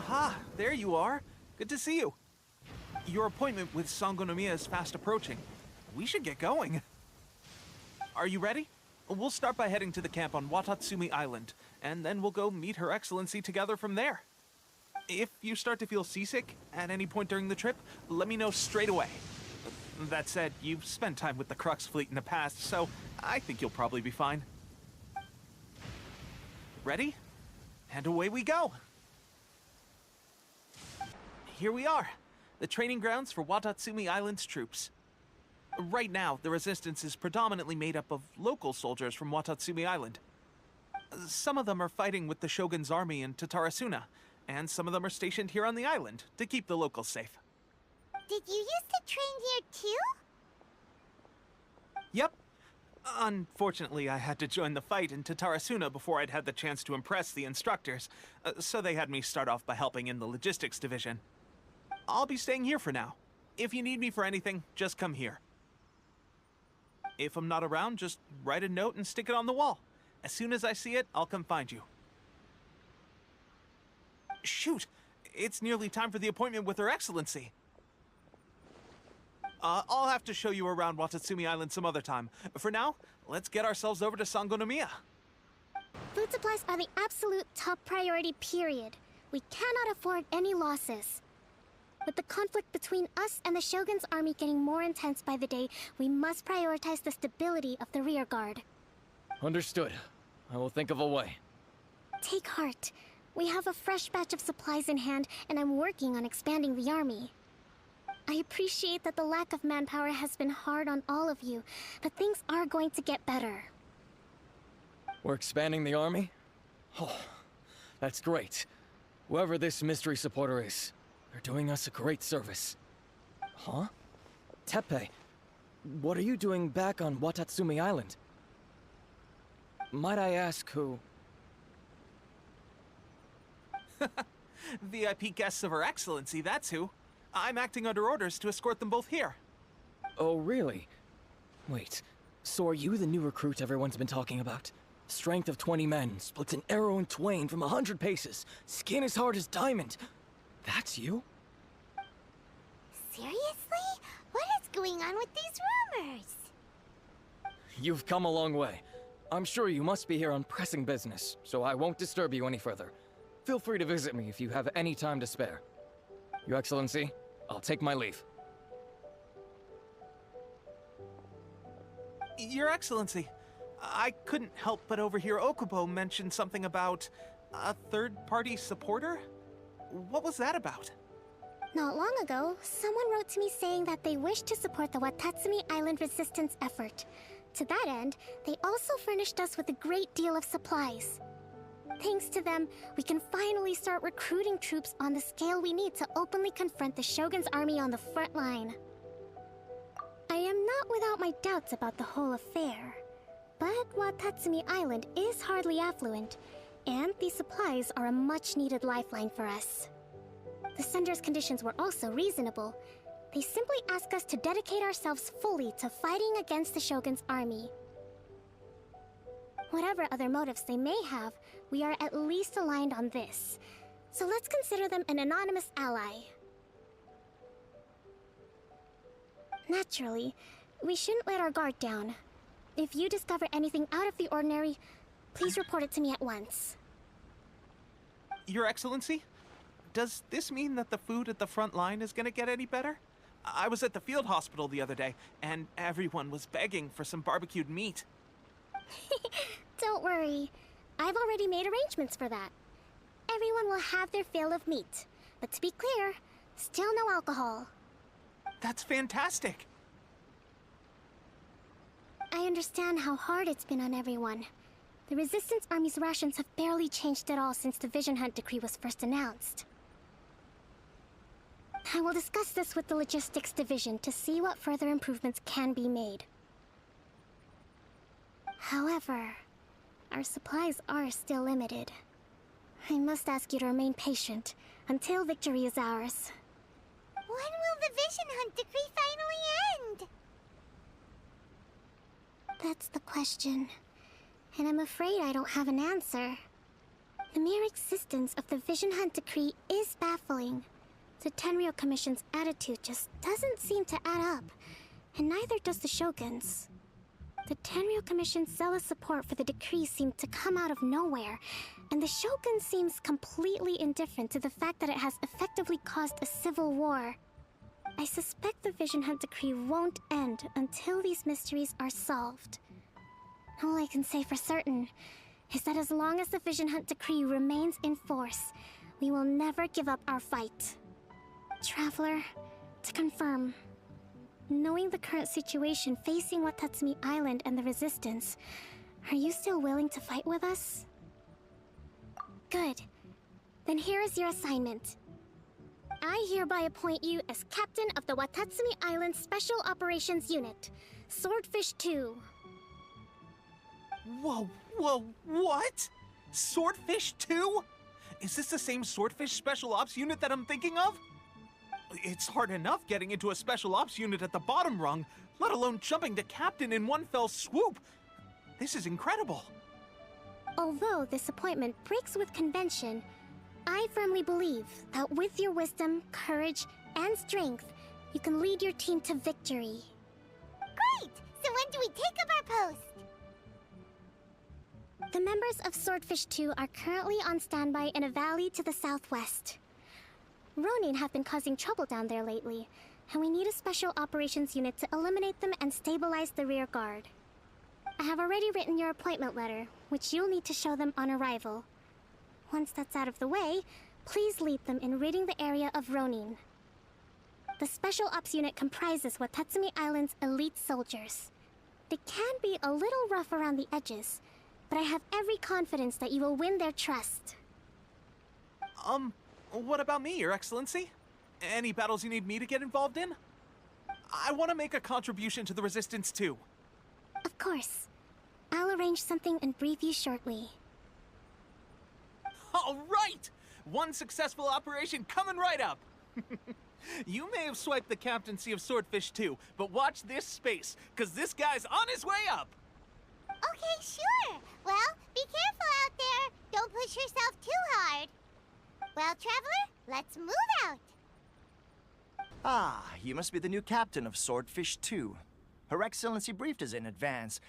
Aha, there you are. Good to see you. Your appointment with Sangonomiya is fast approaching. We should get going. Are you ready? We'll start by heading to the camp on Watatsumi Island, and then we'll go meet Her Excellency together from there. If you start to feel seasick at any point during the trip, let me know straight away. That said, you've spent time with the Crux fleet in the past, so I think you'll probably be fine. Ready? And away we go! Here we are, the training grounds for Watatsumi Island's troops. Right now, the Resistance is predominantly made up of local soldiers from Watatsumi Island. Some of them are fighting with the Shogun's army in Tatarasuna, and some of them are stationed here on the island to keep the locals safe. Did you used to train here too? Yep. Unfortunately, I had to join the fight in Tatarasuna before I'd had the chance to impress the instructors, so they had me start off by helping in the logistics division. I'll be staying here for now. If you need me for anything, just come here. If I'm not around, just write a note and stick it on the wall. As soon as I see it, I'll come find you. Shoot! It's nearly time for the appointment with Her Excellency. I'll have to show you around Watatsumi Island some other time. For now, let's get ourselves over to Sangonomiya. Food supplies are the absolute top priority, period. We cannot afford any losses. With the conflict between us and the Shogun's army getting more intense by the day, we must prioritize the stability of the rear guard. Understood. I will think of a way. Take heart. We have a fresh batch of supplies in hand, and I'm working on expanding the army. I appreciate that the lack of manpower has been hard on all of you, but things are going to get better. We're expanding the army? Oh, that's great. Whoever this mystery supporter is, they're doing us a great service. Huh? Teppei, what are you doing back on Watatsumi Island? Might I ask who? VIP guests of Her Excellency, that's who. I'm acting under orders to escort them both here. Oh, really? Wait, so are you the new recruit everyone's been talking about? Strength of 20 men, splits an arrow in twain from 100 paces, skin as hard as diamond. That's you? Seriously? What is going on with these rumors? You've come a long way. I'm sure you must be here on pressing business, so I won't disturb you any further. Feel free to visit me if you have any time to spare. Your Excellency, I'll take my leave. Your Excellency, I couldn't help but overhear Okubo mention something about a third-party supporter? What was that about? Not long ago, someone wrote to me saying that they wish to support the Watatsumi Island resistance effort. To that end, they also furnished us with a great deal of supplies. Thanks to them, we can finally start recruiting troops on the scale we need to openly confront the Shogun's army on the front line. I am not without my doubts about the whole affair, but Watatsumi Island is hardly affluent, and these supplies are a much-needed lifeline for us. The sender's conditions were also reasonable. They simply ask us to dedicate ourselves fully to fighting against the Shogun's army. Whatever other motives they may have, we are at least aligned on this. So let's consider them an anonymous ally. Naturally, we shouldn't let our guard down. If you discover anything out of the ordinary, please report it to me at once. Your Excellency? Does this mean that the food at the front line is gonna get any better? I was at the field hospital the other day, and everyone was begging for some barbecued meat. Don't worry. I've already made arrangements for that. Everyone will have their fill of meat. But to be clear, still no alcohol. That's fantastic! I understand how hard it's been on everyone. The Resistance Army's rations have barely changed at all since the Vision Hunt decree was first announced. I will discuss this with the Logistics Division to see what further improvements can be made. However, our supplies are still limited. I must ask you to remain patient until victory is ours. When will the Vision Hunt decree finally end? That's the question. And I'm afraid I don't have an answer. The mere existence of the Vision Hunt Decree is baffling. The Tenryou Commission's attitude just doesn't seem to add up, and neither does the Shogun's. The Tenryou Commission's zealous support for the decree seemed to come out of nowhere, and the Shogun seems completely indifferent to the fact that it has effectively caused a civil war. I suspect the Vision Hunt Decree won't end until these mysteries are solved. All I can say for certain is that as long as the Vision Hunt Decree remains in force, we will never give up our fight. Traveler, to confirm, knowing the current situation facing Watatsumi Island and the Resistance, are you still willing to fight with us? Good. Then here is your assignment. I hereby appoint you as Captain of the Watatsumi Island Special Operations Unit, Swordfish 2. Whoa, what? Swordfish 2? Is this the same Swordfish Special Ops unit that I'm thinking of? It's hard enough getting into a Special Ops unit at the bottom rung, let alone jumping to Captain in one fell swoop. This is incredible. Although this appointment breaks with convention, I firmly believe that with your wisdom, courage, and strength, you can lead your team to victory. Great! So when do we take up our post? The members of Swordfish 2 are currently on standby in a valley to the southwest. Ronin have been causing trouble down there lately, and we need a special operations unit to eliminate them and stabilize the rear guard. I have already written your appointment letter, which you'll need to show them on arrival. Once that's out of the way, please lead them in ridding the area of Ronin. The Special Ops unit comprises Watatsumi Island's elite soldiers. They can be a little rough around the edges, but I have every confidence that you will win their trust. What about me, Your Excellency? Any battles you need me to get involved in? I want to make a contribution to the Resistance too. Of course. I'll arrange something and brief you shortly. All right! One successful operation coming right up! You may have swiped the captaincy of Swordfish 2, but watch this space, because this guy's on his way up! Okay, sure. Well, be careful out there. Don't push yourself too hard. Well, Traveler, let's move out. Ah, you must be the new captain of Swordfish 2. Her Excellency briefed us in advance.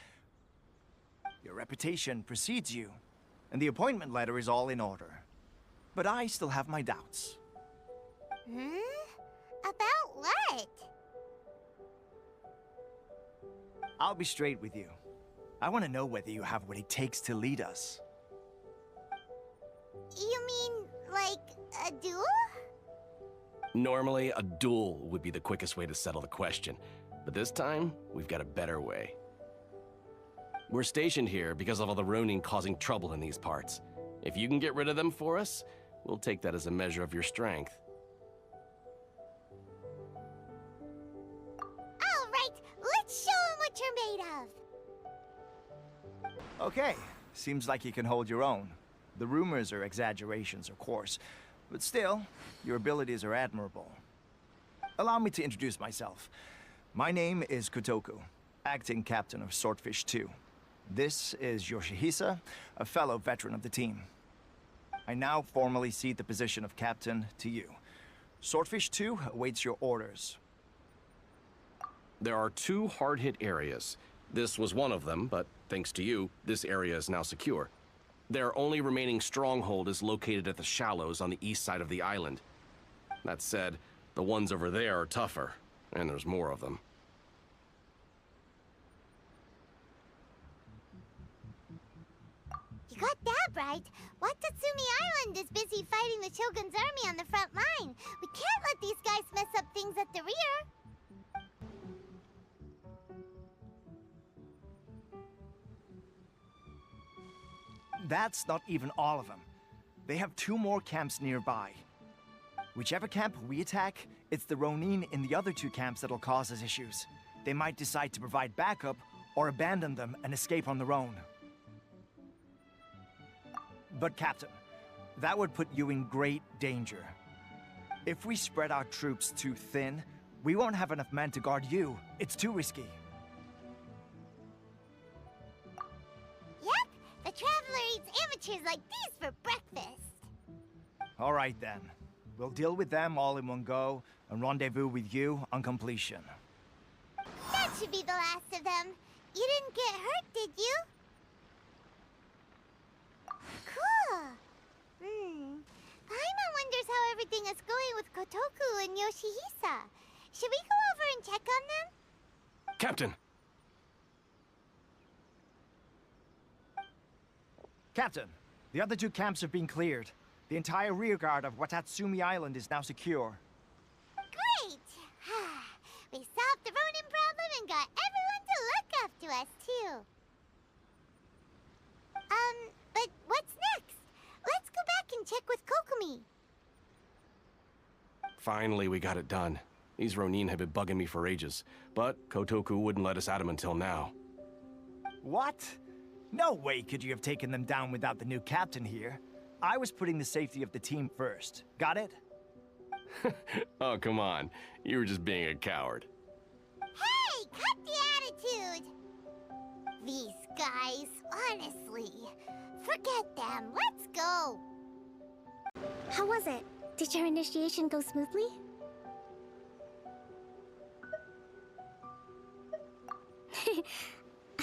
Your reputation precedes you, and the appointment letter is all in order. But I still have my doubts. About what? I'll be straight with you. I want to know whether you have what it takes to lead us. You mean, like, a duel? Normally, a duel would be the quickest way to settle the question, but this time, we've got a better way. We're stationed here because of all the Ronin causing trouble in these parts. If you can get rid of them for us, we'll take that as a measure of your strength. All right, let's show 'em what you're made of. Okay, seems like you can hold your own. The rumors are exaggerations, of course, but still, your abilities are admirable. Allow me to introduce myself. My name is Kotoku, acting captain of Swordfish 2. This is Yoshihisa, a fellow veteran of the team. I now formally cede the position of captain to you. Swordfish 2 awaits your orders. There are 2 hard-hit areas. This was one of them, but thanks to you, this area is now secure. Their only remaining stronghold is located at the shallows on the east side of the island. That said, the ones over there are tougher, and there's more of them. You got that right. Watatsumi Island is busy fighting the Shogun's army on the front line. We can't let these guys mess up things at the rear. That's not even all of them. They have 2 more camps nearby. Whichever camp we attack, it's the Ronin in the other 2 camps that'll cause us issues. They might decide to provide backup or abandon them and escape on their own. But Captain, that would put you in great danger. If we spread our troops too thin, we won't have enough men to guard you. It's too risky. Yep, the Traveler eats creatures like these for breakfast. All right then. We'll deal with them all in one go and rendezvous with you on completion. That should be the last of them. You didn't get hurt, did you? Cool. Paimon wonders how everything is going with Kotoku and Yoshihisa. Should we go over and check on them? Captain! Captain, the other two camps have been cleared. The entire rearguard of Watatsumi Island is now secure. Great! We solved the Ronin problem and got everyone to look after us, too. But what's next? Let's go back and check with Kokumi. Finally, we got it done. These Ronin have been bugging me for ages, but Kotoku wouldn't let us at them until now. What? No way could you have taken them down without the new captain here. I was putting the safety of the team first. Got it? Oh, come on. You were just being a coward. Hey, cut the attitude! These guys, honestly. Forget them. Let's go. How was it? Did your initiation go smoothly?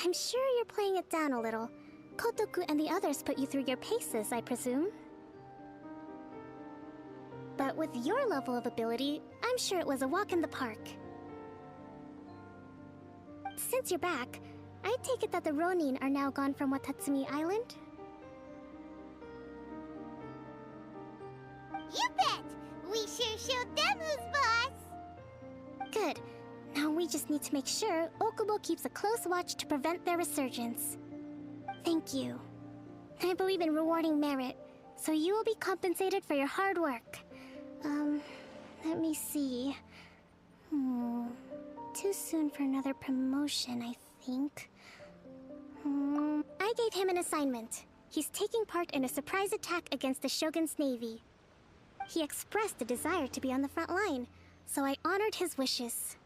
I'm sure you're playing it down a little. Kotoku and the others put you through your paces, I presume. But with your level of ability, I'm sure it was a walk in the park. Since you're back, I take it that the Ronin are now gone from Watatsumi Island? You bet! We sure showed them who's boss! Good. Now we just need to make sure Okubo keeps a close watch to prevent their resurgence. Thank you. I believe in rewarding merit, so you will be compensated for your hard work. Let me see. Too soon for another promotion, I think. I gave him an assignment. He's taking part in a surprise attack against the Shogun's navy. He expressed a desire to be on the front line, so I honored his wishes.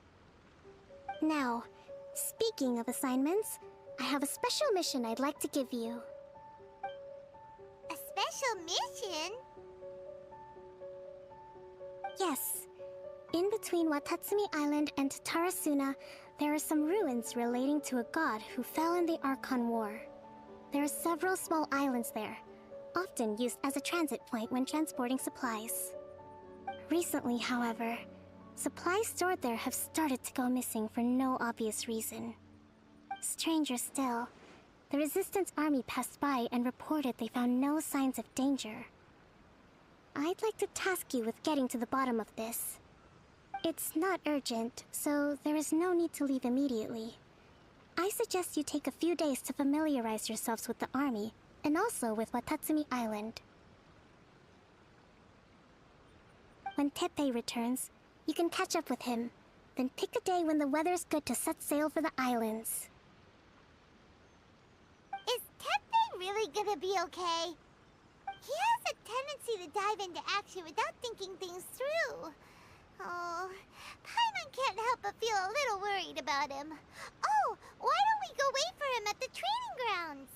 Now, speaking of assignments, I have a special mission I'd like to give you. A special mission? Yes. In between Watatsumi Island and Tarasuna, there are some ruins relating to a god who fell in the Archon War. There are several small islands there, often used as a transit point when transporting supplies. Recently, however, supplies stored there have started to go missing for no obvious reason. Stranger still, the Resistance army passed by and reported they found no signs of danger. I'd like to task you with getting to the bottom of this. It's not urgent, so there is no need to leave immediately. I suggest you take a few days to familiarize yourselves with the army, and also with Watatsumi Island. When Teppei returns, you can catch up with him, then pick a day when the weather's good to set sail for the islands. Is Teppei really gonna be okay? He has a tendency to dive into action without thinking things through. Oh, Paimon can't help but feel a little worried about him. Oh, why don't we go wait for him at the training grounds?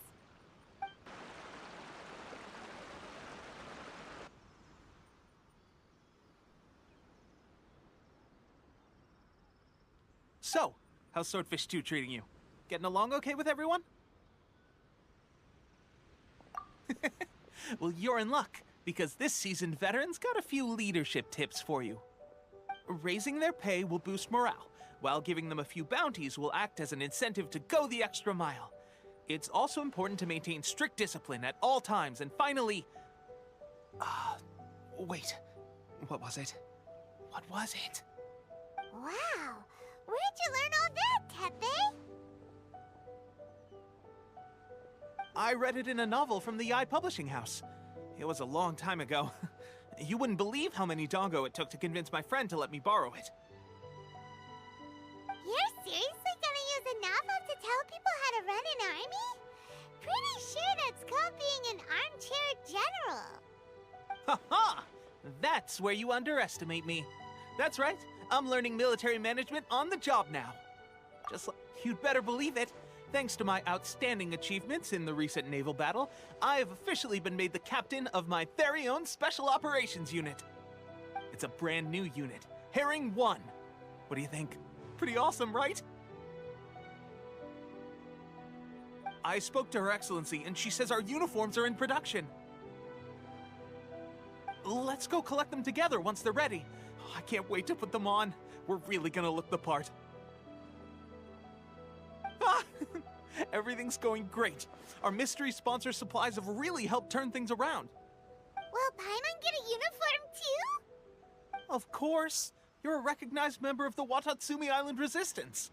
So, how's Swordfish 2 treating you? Getting along okay with everyone? Well, you're in luck, because this seasoned veteran's got a few leadership tips for you. Raising their pay will boost morale, while giving them a few bounties will act as an incentive to go the extra mile. It's also important to maintain strict discipline at all times, and finally... wait. What was it? What was it? Wow, where'd you learn all that, Teppei? I read it in a novel from the ITA publishing house. It was a long time ago. You wouldn't believe how many dongo it took to convince my friend to let me borrow it. You're seriously gonna use a novel to tell people how to run an army? Pretty sure that's called being an armchair general. Ha ha! That's where you underestimate me. That's right, I'm learning military management on the job now. Just like, you'd better believe it. Thanks to my outstanding achievements in the recent naval battle, I have officially been made the captain of my very own Special Operations Unit. It's a brand new unit, Herring 1. What do you think? Pretty awesome, right? I spoke to Her Excellency, and she says our uniforms are in production. Let's go collect them together once they're ready. I can't wait to put them on. We're really gonna look the part. Ah, everything's going great. Our mystery sponsor supplies have really helped turn things around. Will Paimon get a uniform too? Of course. You're a recognized member of the Watatsumi Island Resistance.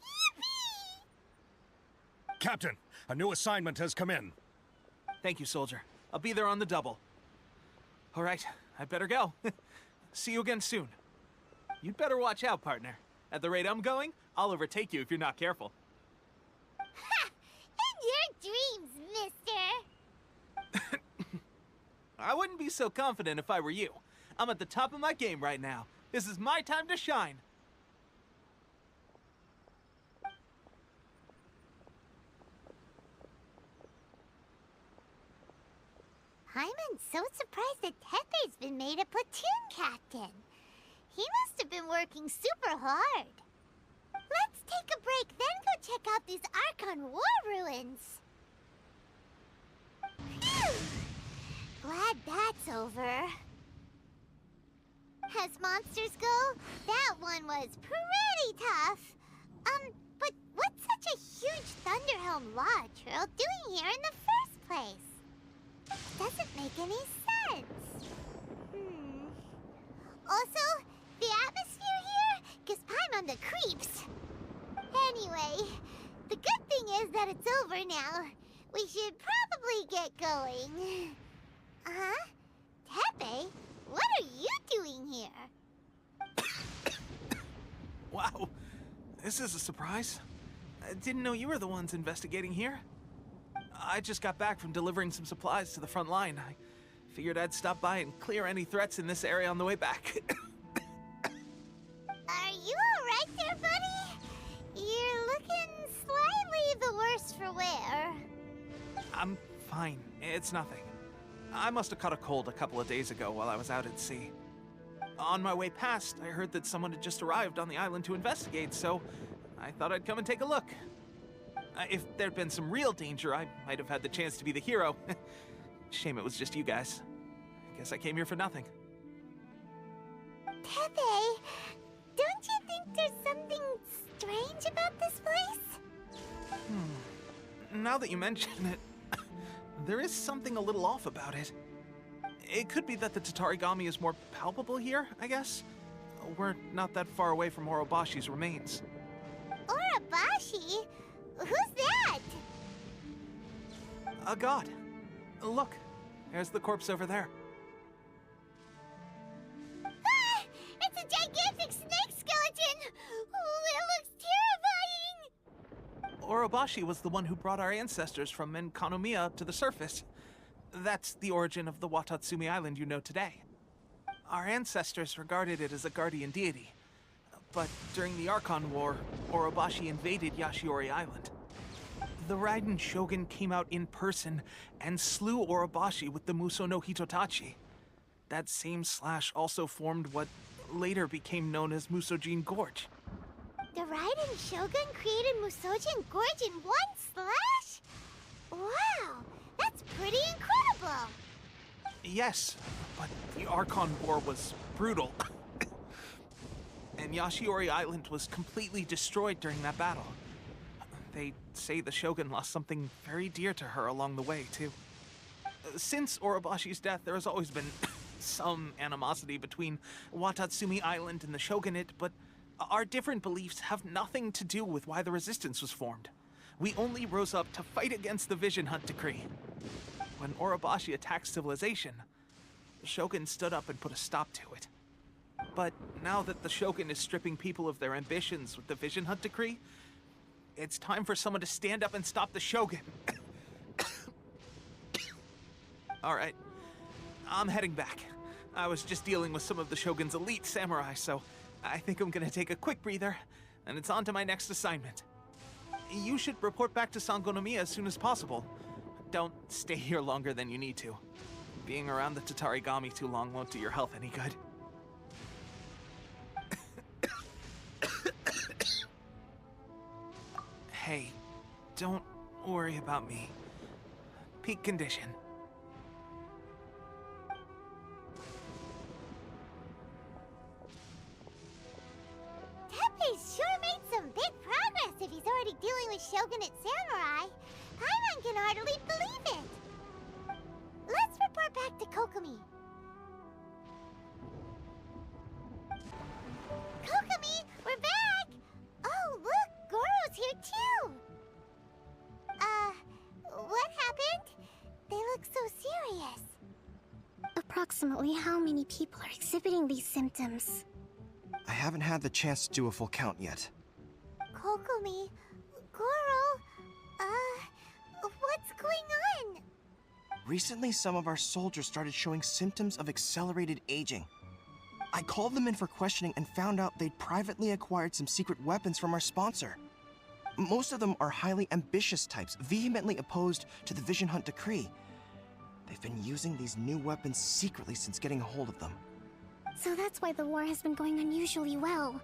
Yippee! Captain, a new assignment has come in. Thank you, soldier. I'll be there on the double. All right, I better go. See you again soon. You'd better watch out, partner. At the rate I'm going, I'll overtake you if you're not careful. Ha! In your dreams, mister! I wouldn't be so confident if I were you. I'm at the top of my game right now. This is my time to shine. Paimon's so surprised that Tepe's been made a platoon captain. He must have been working super hard. Let's take a break, then go check out these Archon War ruins. Phew! Glad that's over. As monsters go, that one was pretty tough. But what's such a huge Thunderhelm Lodge Trail doing here in the first place? Doesn't make any sense. Also, the atmosphere here gives Paimon the creeps. Anyway, the good thing is that it's over now. We should probably get going. Huh? Tepe, what are you doing here? Wow, this is a surprise. I didn't know you were the ones investigating here. I just got back from delivering some supplies to the front line. I figured I'd stop by and clear any threats in this area on the way back. Are you alright there, buddy? You're looking slightly the worse for wear. I'm fine. It's nothing. I must have caught a cold a couple of days ago while I was out at sea. On my way past, I heard that someone had just arrived on the island to investigate, so I thought I'd come and take a look. If there'd been some real danger, I might have had the chance to be the hero. Shame it was just you guys. I guess I came here for nothing. Tepe, don't you think there's something strange about this place? Now that you mention it, there is something a little off about it. It could be that the Tatarigami is more palpable here, I guess. We're not that far away from Orobashi's remains. Orobashi? Who's that? A god. Look, there's the corpse over there. Ah! It's a gigantic snake skeleton! Oh, it looks terrifying! Orobashi was the one who brought our ancestors from Menkanomiya to the surface. That's the origin of the Watatsumi Island you know today. Our ancestors regarded it as a guardian deity. But during the Archon War, Orobashi invaded Yashiori Island. The Raiden Shogun came out in person and slew Orobashi with the Muso no Hitotachi. That same slash also formed what later became known as Musojin Gorge. The Raiden Shogun created Musojin Gorge in one slash? Wow, that's pretty incredible! Yes, but the Archon War was brutal. And Yashiori Island was completely destroyed during that battle. They say the Shogun lost something very dear to her along the way, too. Since Orobashi's death, there has always been some animosity between Watatsumi Island and the Shogunate, but our different beliefs have nothing to do with why the resistance was formed. We only rose up to fight against the Vision Hunt Decree. When Orobashi attacked civilization, the Shogun stood up and put a stop to it. But now that the Shogun is stripping people of their ambitions with the Vision Hunt Decree, it's time for someone to stand up and stop the Shogun. All right, I'm heading back. I was just dealing with some of the Shogun's elite samurai, so I think I'm gonna take a quick breather, and it's on to my next assignment. You should report back to Sangonomiya as soon as possible. Don't stay here longer than you need to. Being around the Tatarigami too long won't do your health any good. Hey, don't worry about me. Peak condition. Teppei's sure made some big progress if he's already dealing with Shogunate samurai. Paimon can hardly believe it. Let's report back to Kokomi. Kokomi, we're back! Oh, look, Goro's here too! What happened? They look so serious. Approximately how many people are exhibiting these symptoms? I haven't had the chance to do a full count yet. Kokomi, Goro, what's going on? Recently, some of our soldiers started showing symptoms of accelerated aging. I called them in for questioning and found out they'd privately acquired some secret weapons from our sponsor. Most of them are highly ambitious types, vehemently opposed to the Vision Hunt decree. They've been using these new weapons secretly since getting a hold of them. So that's why the war has been going unusually well.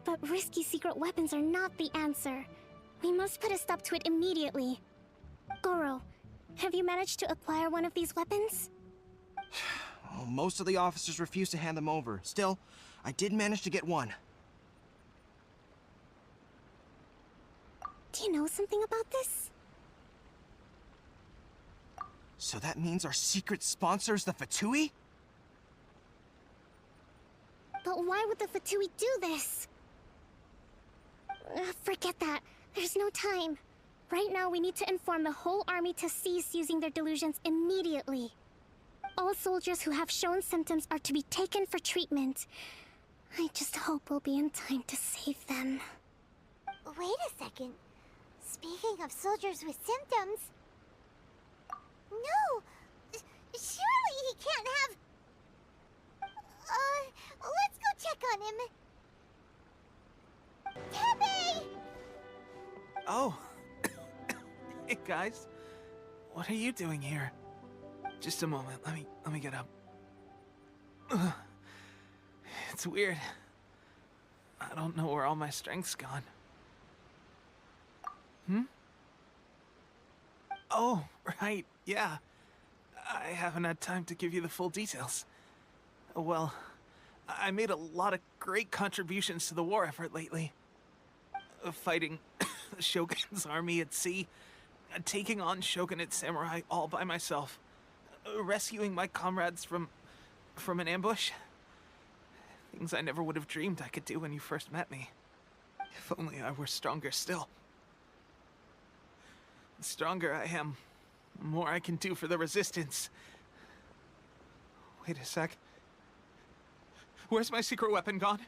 But risky secret weapons are not the answer. We must put a stop to it immediately. Goro, have you managed to acquire one of these weapons? Well, most of the officers refused to hand them over. Still, I did manage to get one. Do you know something about this? So that means our secret sponsor is the Fatui? But why would the Fatui do this? Forget that. There's no time. Right now, we need to inform the whole army to cease using their delusions immediately. All soldiers who have shown symptoms are to be taken for treatment. I just hope we'll be in time to save them. Wait a second. Speaking of soldiers with symptoms... No! Surely he can't have... let's go check on him. Teppei! Oh. Hey, guys. What are you doing here? Just a moment. Let me get up. Ugh. It's weird. I don't know where all my strength's gone. Oh, right. Yeah. I haven't had time to give you the full details. Well, I made a lot of great contributions to the war effort lately. Fighting the Shogun's army at sea, taking on Shogunate samurai all by myself, rescuing my comrades from an ambush. Things I never would have dreamed I could do when you first met me. If only I were stronger still. The stronger I am, the more I can do for the Resistance. Wait a sec. Where's my secret weapon gone?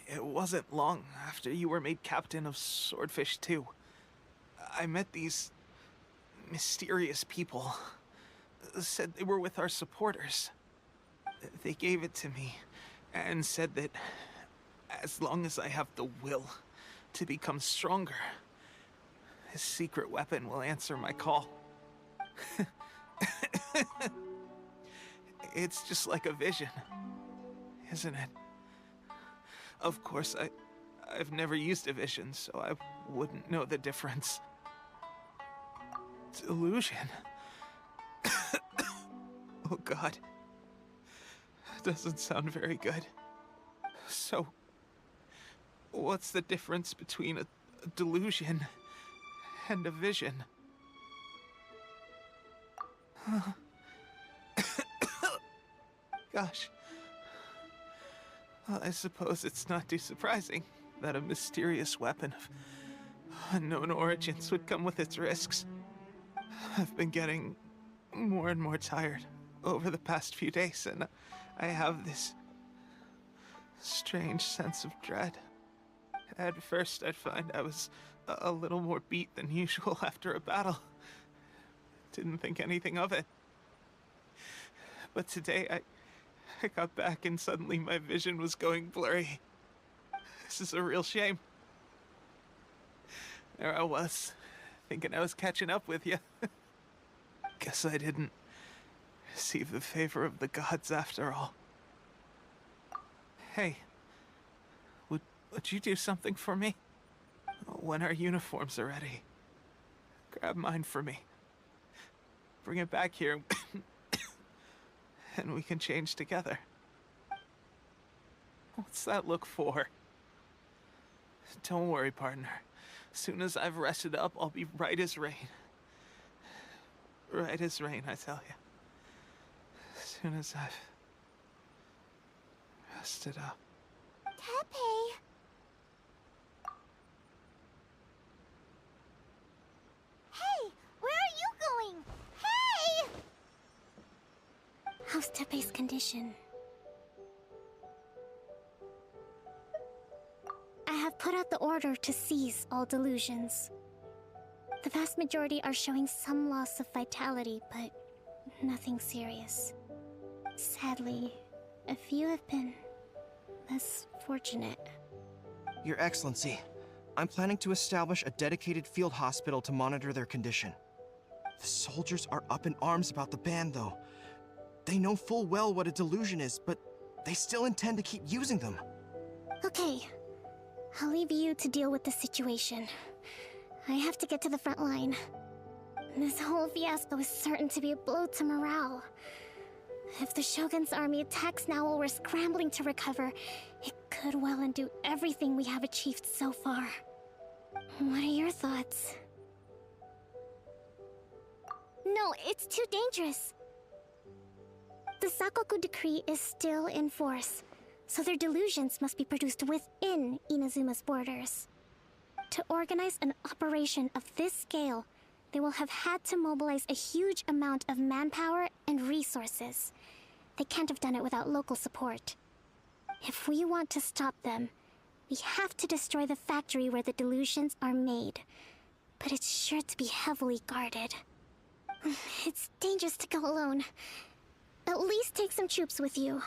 It wasn't long after you were made captain of Swordfish 2. I met these mysterious people. Said they were with our supporters. They gave it to me and said that as long as I have the will to become stronger, his secret weapon will answer my call. It's just like a vision, isn't it? Of course, I've never used a vision, so I wouldn't know the difference. Delusion. Oh God. Doesn't sound very good. So, what's the difference between a delusion and a vision? Gosh. Well, I suppose it's not too surprising that a mysterious weapon of unknown origins would come with its risks. I've been getting more and more tired over the past few days, and I have this strange sense of dread. At first, I'd find I was a little more beat than usual after a battle. Didn't think anything of it. But today, I got back and suddenly my vision was going blurry. This is a real shame. There I was, thinking I was catching up with you. Guess I didn't receive the favor of the gods after all. Hey, would you do something for me? When our uniforms are ready, grab mine for me. Bring it back here, and we can change together. What's that look for? Don't worry, partner. As soon as I've rested up, I'll be right as rain. Right as rain, I tell you. As soon as I've rested up. Tepe. Hey, where are you going? Hey! How's Tepe's condition? I have put out the order to seize all delusions. The vast majority are showing some loss of vitality, but nothing serious. Sadly, a few have been less fortunate. Your Excellency, I'm planning to establish a dedicated field hospital to monitor their condition. The soldiers are up in arms about the ban, though. They know full well what a delusion is, but they still intend to keep using them. Okay, I'll leave you to deal with the situation. I have to get to the front line. This whole fiasco is certain to be a blow to morale. If the Shogun's army attacks now while we're scrambling to recover, it could well undo everything we have achieved so far. What are your thoughts? No, it's too dangerous. The Sakoku decree is still in force, so their delusions must be produced within Inazuma's borders. To organize an operation of this scale, they will have had to mobilize a huge amount of manpower and resources. They can't have done it without local support. If we want to stop them, we have to destroy the factory where the delusions are made. But it's sure to be heavily guarded. It's dangerous to go alone. At least take some troops with you.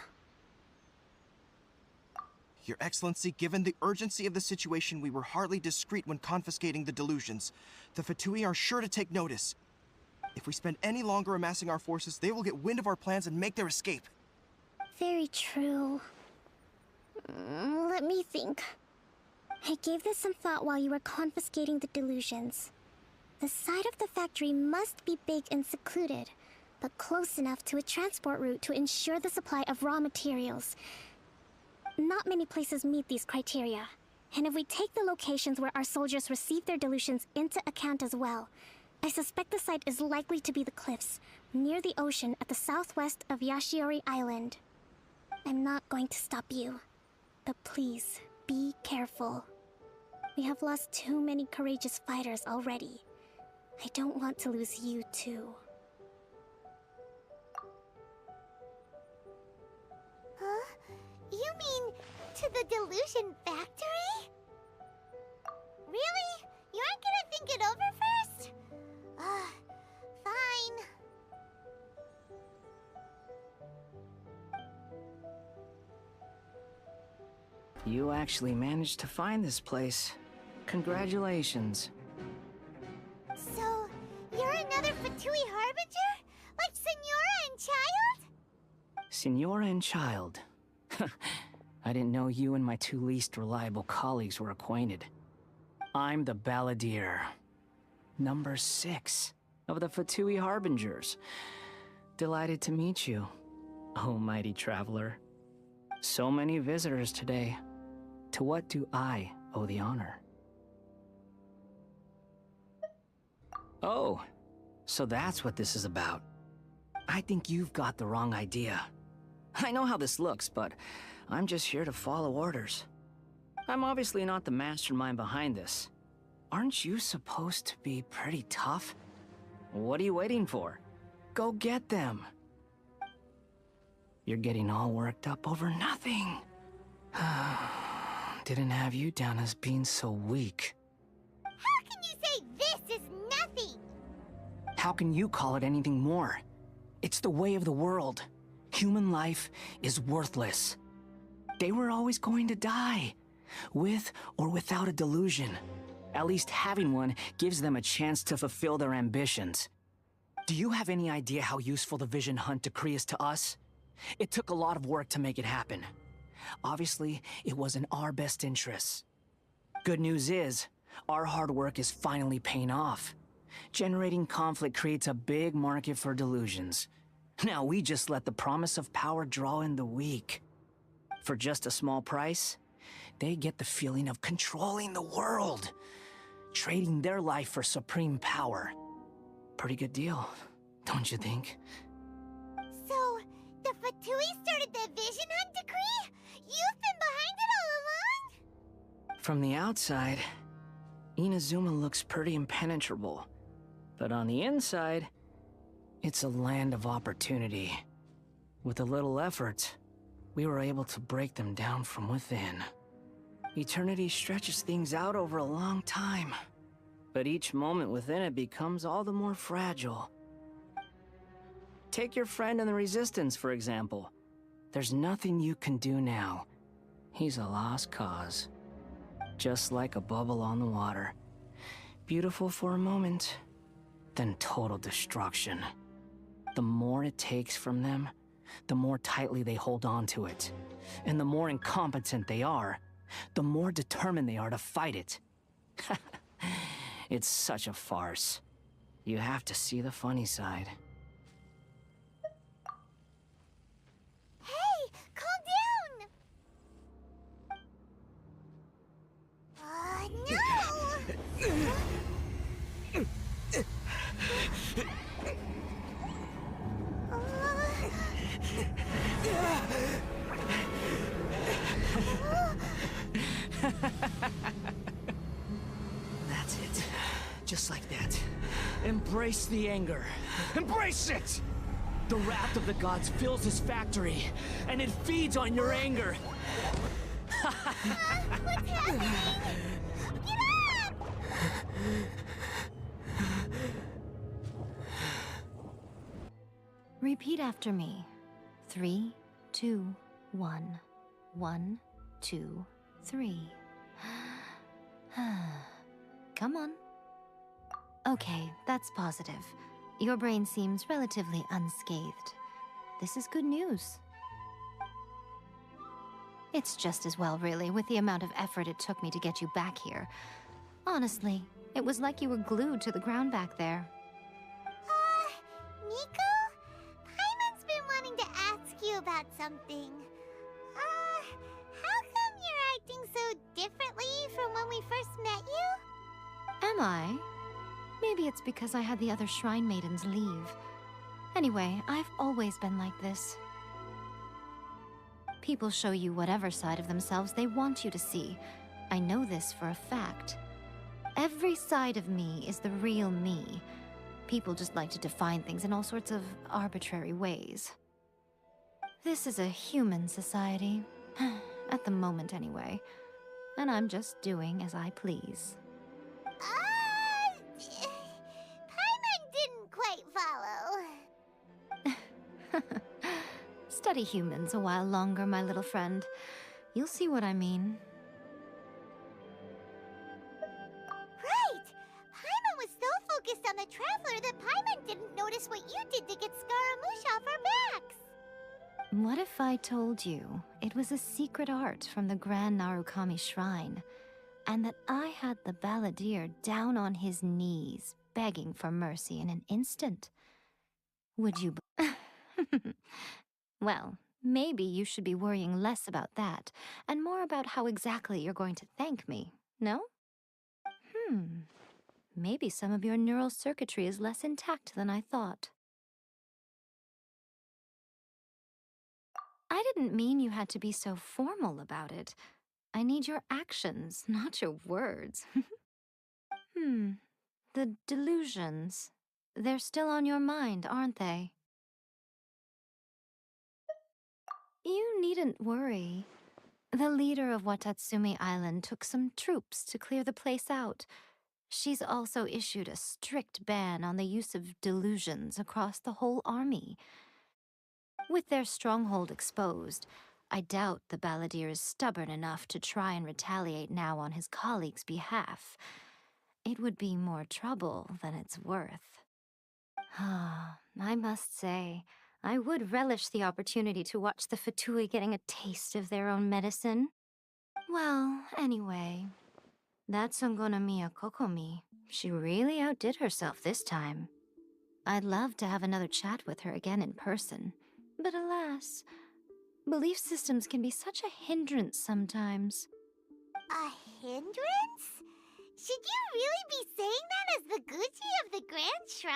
Your Excellency, given the urgency of the situation, we were hardly discreet when confiscating the delusions. The Fatui are sure to take notice. If we spend any longer amassing our forces, they will get wind of our plans and make their escape. Very true. Let me think. I gave this some thought while you were confiscating the delusions. The side of the factory must be big and secluded, but close enough to a transport route to ensure the supply of raw materials. Not many places meet these criteria, and if we take the locations where our soldiers receive their delusions into account as well, I suspect the site is likely to be the cliffs, near the ocean at the southwest of Yashiori Island. I'm not going to stop you, but please, be careful. We have lost too many courageous fighters already. I don't want to lose you too. Huh? You mean to the delusion factory? Really? You aren't gonna think it over first? Fine. You actually managed to find this place. Congratulations. So, you're another Fatui Harbinger? Like Senora and Child? Senora and Child. I didn't know you and my two least reliable colleagues were acquainted. I'm the Balladeer. Number 6 of the Fatui Harbingers. Delighted to meet you, oh mighty traveler. So many visitors today. To what do I owe the honor? Oh, so that's what this is about. I think you've got the wrong idea. I know how this looks, but I'm just here to follow orders. I'm obviously not the mastermind behind this. Aren't you supposed to be pretty tough? What are you waiting for? Go get them. You're getting all worked up over nothing. Didn't have you down as being so weak. How can you say this is nothing? How can you call it anything more? It's the way of the world. Human life is worthless. They were always going to die, with or without a delusion. At least having one gives them a chance to fulfill their ambitions. Do you have any idea how useful the Vision Hunt decree is to us? It took a lot of work to make it happen. Obviously, it was in our best interests. Good news is, our hard work is finally paying off. Generating conflict creates a big market for delusions. Now we just let the promise of power draw in the weak. For just a small price, they get the feeling of controlling the world, trading their life for supreme power. Pretty good deal, don't you think? So, the Fatui started the Vision Hunt decree? You've been behind it all along? From the outside, Inazuma looks pretty impenetrable. But on the inside, it's a land of opportunity. With a little effort, we were able to break them down from within. Eternity stretches things out over a long time, but each moment within it becomes all the more fragile. Take your friend in the Resistance, for example. There's nothing you can do now. He's a lost cause. Just like a bubble on the water. Beautiful for a moment, then total destruction. The more it takes from them, the more tightly they hold on to it. And the more incompetent they are, the more determined they are to fight it. It's such a farce. You have to see the funny side. Hey, calm down! No! That's it. Just like that. Embrace the anger. Embrace it! The wrath of the gods fills this factory, and it feeds on your anger. What's happening? Get up! Repeat after me. 3, 2, 1. 1, 2, 3. Come on. Okay, that's positive. Your brain seems relatively unscathed. This is good news. It's just as well, really, with the amount of effort it took me to get you back here. Honestly, it was like you were glued to the ground back there. Nico? Paimon's been wanting to ask you about something. How come you're acting so differently from when we first met you? Am I? Maybe it's because I had the other Shrine Maidens leave. Anyway, I've always been like this. People show you whatever side of themselves they want you to see. I know this for a fact. Every side of me is the real me. People just like to define things in all sorts of arbitrary ways. This is a human society. At the moment, anyway. And I'm just doing as I please. Paimon didn't quite follow. Study humans a while longer, my little friend. You'll see what I mean. Right! Paimon was so focused on the Traveler that Paimon didn't notice what you did to get Scaramouche off our backs. What if I told you it was a secret art from the Grand Narukami Shrine, and that I had the balladeer down on his knees, begging for mercy in an instant? Would you Well, maybe you should be worrying less about that, and more about how exactly you're going to thank me, no? Maybe some of your neural circuitry is less intact than I thought. I didn't mean you had to be so formal about it. I need your actions, not your words. The delusions. They're still on your mind, aren't they? You needn't worry. The leader of Watatsumi Island took some troops to clear the place out. She's also issued a strict ban on the use of delusions across the whole army. With their stronghold exposed, I doubt the balladeer is stubborn enough to try and retaliate now on his colleague's behalf. It would be more trouble than it's worth. I must say, I would relish the opportunity to watch the Fatui getting a taste of their own medicine. Well, anyway, that Sangonomiya Kokomi, she really outdid herself this time. I'd love to have another chat with her again in person, but alas, belief systems can be such a hindrance sometimes. A hindrance? Should you really be saying that as the Gucci of the Grand Shrine?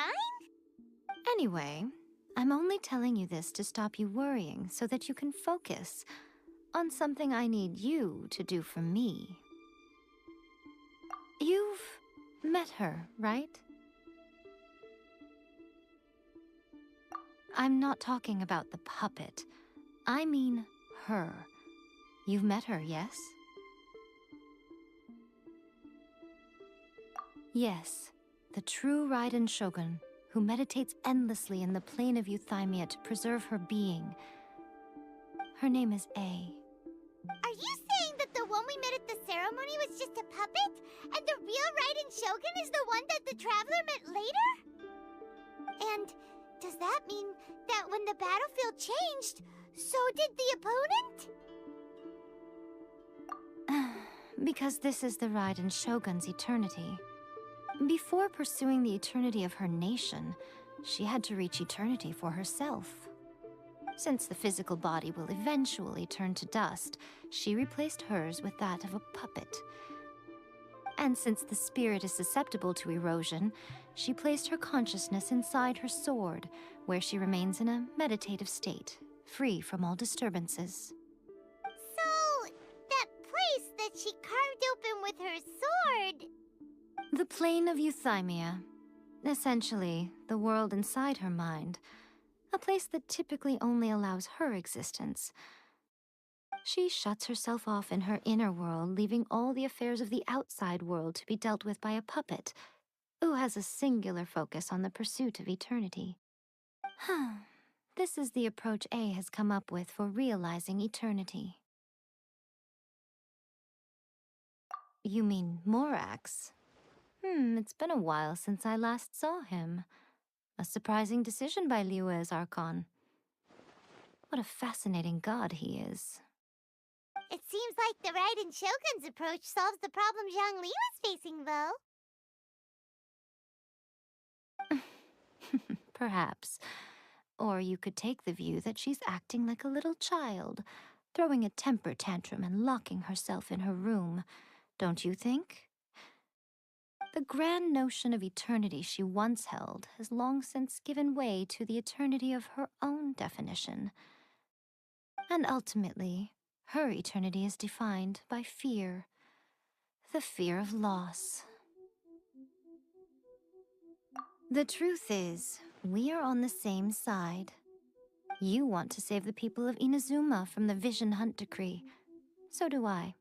Anyway, I'm only telling you this to stop you worrying so that you can focus on something I need you to do for me. You've met her, right? I'm not talking about the puppet. I mean her. You've met her, yes? Yes, the true Raiden Shogun, who meditates endlessly in the plane of Euthymia to preserve her being. Her name is A. Are you saying that the one we met at the ceremony was just a puppet? And the real Raiden Shogun is the one that the Traveler met later? And does that mean that when the battlefield changed, so did the opponent? Because this is the Raiden Shogun's eternity. Before pursuing the eternity of her nation, she had to reach eternity for herself. Since the physical body will eventually turn to dust, she replaced hers with that of a puppet. And since the spirit is susceptible to erosion, she placed her consciousness inside her sword, where she remains in a meditative state, free from all disturbances. So, that place that she carved open with her sword... The plane of Euthymia. Essentially, the world inside her mind. A place that typically only allows her existence. She shuts herself off in her inner world, leaving all the affairs of the outside world to be dealt with by a puppet, who has a singular focus on the pursuit of eternity. This is the approach A has come up with for realizing eternity. You mean Morax? It's been a while since I last saw him. A surprising decision by Liyue's Archon. What a fascinating god he is. It seems like the Raiden Shogun's approach solves the problem Zhang Li was facing, though. Perhaps. Or you could take the view that she's acting like a little child, throwing a temper tantrum and locking herself in her room. Don't you think? The grand notion of eternity she once held has long since given way to the eternity of her own definition. And ultimately, her eternity is defined by fear. The fear of loss. The truth is, we are on the same side. You want to save the people of Inazuma from the Vision Hunt decree. So do I.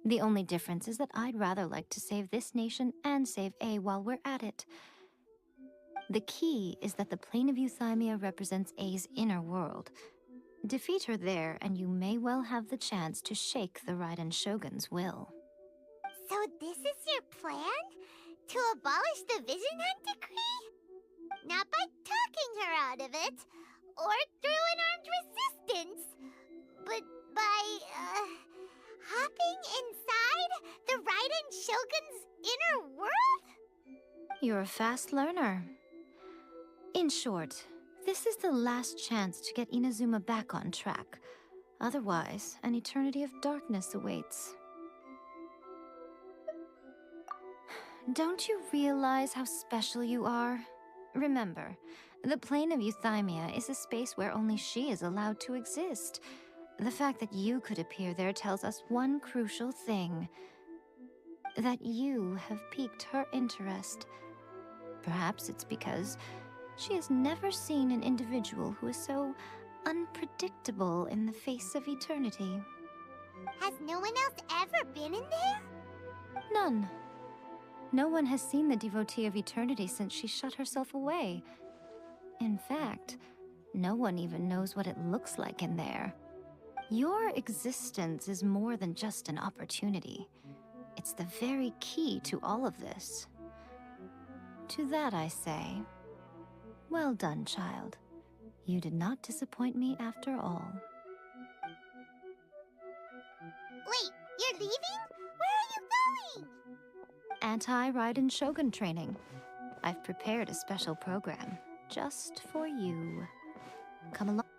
The only difference is that I'd rather like to save this nation and save A while we're at it. The key is that the plane of Euthymia represents A's inner world. Defeat her there, and you may well have the chance to shake the Raiden Shogun's will. So this is your plan? To abolish the Vision Hunt decree? Not by talking her out of it, or through an armed resistance, but by, hopping inside the Raiden Shogun's inner world? You're a fast learner. In short, this is the last chance to get Inazuma back on track. Otherwise, an eternity of darkness awaits. Don't you realize how special you are? Remember, the plane of Euthymia is a space where only she is allowed to exist. The fact that you could appear there tells us one crucial thing. That you have piqued her interest. Perhaps it's because she has never seen an individual who is so unpredictable in the face of eternity. Has no one else ever been in there? None. No one has seen the devotee of eternity since she shut herself away. In fact, No one even knows what it looks like in there. Your existence is more than just an opportunity. It's the very key to all of this. To that I say, well done, child. You did not disappoint me after all. Wait, you're leaving? Where are you going? Anti-Raiden Shogun training. I've prepared a special program just for you. Come along.